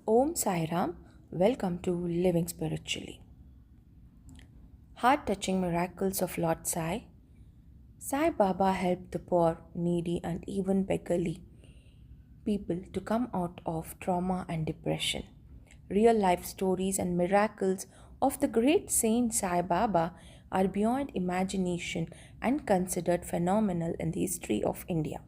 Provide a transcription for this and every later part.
Om SAIRAM, welcome to Living Spiritually. Heart-touching miracles of Lord Sai. Sai Baba helped the poor, needy and even beggarly people to come out of trauma and depression. Real life stories and miracles of the great saint Sai Baba are beyond imagination and considered phenomenal in the history of India.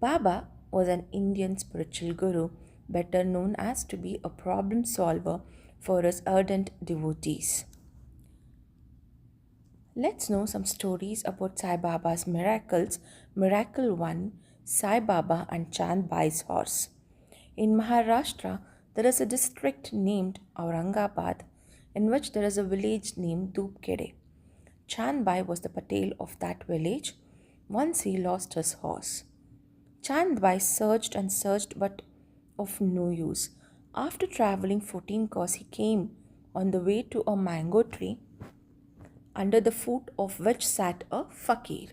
Baba was an Indian spiritual guru, better known as to be a problem solver for his ardent devotees. Let's know some stories about Sai Baba's miracles. Miracle 1, Sai Baba and Chand Bai's horse. In Maharashtra, there is a district named Aurangabad in which there is a village named Dupkede. Chand Bai was the patel of that village. Once he lost his horse. Chand Bai searched and searched but of no use. After traveling 14 kos, he came on the way to a mango tree under the foot of which sat a fakir.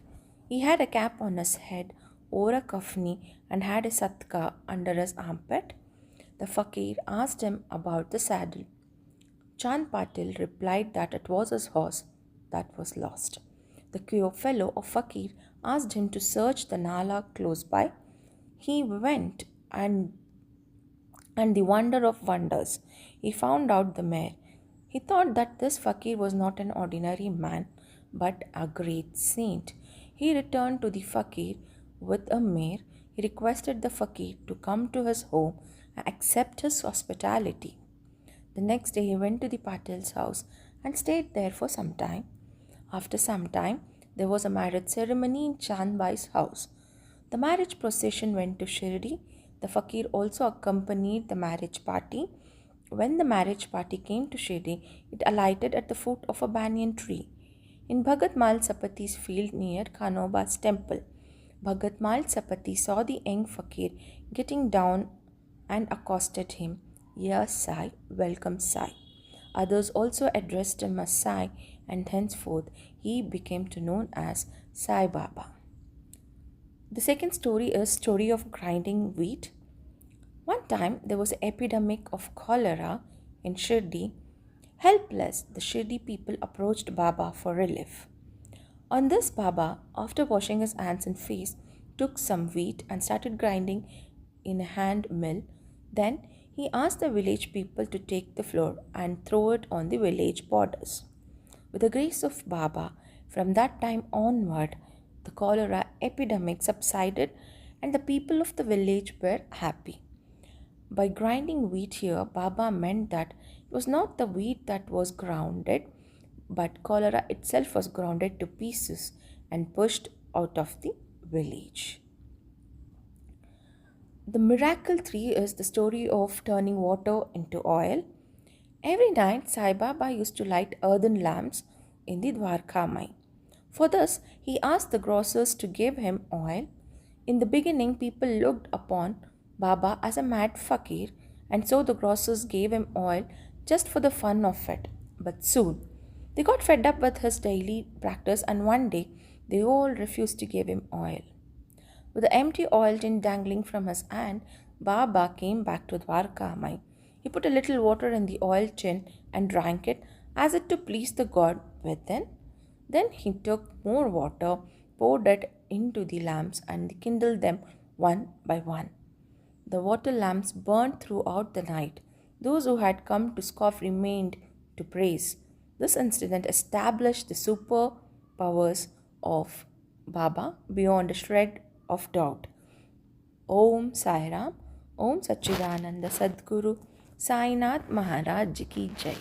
He had a cap on his head, wore a kafni and had a satka under his armpit. The fakir asked him about the saddle. Chand Patil replied that it was his horse that was lost. The queer fellow of fakir asked him to search the nala close by. He went and the wonder of wonders, he found out the mare. He thought that this fakir was not an ordinary man but a great saint. He returned to the fakir with a mare. He requested the fakir to come to his home and accept his hospitality. The next day he went to the Patil's house and stayed there for some time. After some time, there was a marriage ceremony in Chand Bai's house. The marriage procession went to Shirdi. The fakir also accompanied the marriage party. When the marriage party came to Shirdi, it alighted at the foot of a banyan tree. In Bhagat Mal Sapati's field near Khanoba's temple, Bhagat Mal Sapati saw the young fakir getting down and accosted him. Yes, Sai, welcome Sai. Others also addressed him as Sai, and henceforth he became to known as Sai Baba. The second story is story of grinding wheat. One time there was an epidemic of cholera in Shirdi. Helpless, the Shirdi people approached Baba for relief. On this, Baba, after washing his hands and face, took some wheat and started grinding in a hand mill. Then he asked the village people to take the flour and throw it on the village borders. With the grace of Baba, from that time onward, the cholera epidemic subsided and the people of the village were happy. By grinding wheat here, Baba meant that it was not the wheat that was grounded, but cholera itself was grounded to pieces and pushed out of the village. The miracle 3 is the story of turning water into oil. Every night, Sai Baba used to light earthen lamps in the Dwarkamai. For this, he asked the grocers to give him oil. In the beginning, people looked upon Baba as a mad fakir, and so the grocers gave him oil just for the fun of it. But soon, they got fed up with his daily practice, and one day, they all refused to give him oil. With the empty oil tin dangling from his hand, Baba came back to Dwarkamai. He put a little water in the oil tin and drank it as if to please the god within. Then he took more water, poured it into the lamps and kindled them one by one. The water lamps burned throughout the night. Those who had come to scoff remained to praise. This incident established the superpowers of Baba beyond a shred of doubt. Om SAIRAM, Om Satchidananda Sadguru Sainath Maharaj Ki Jai.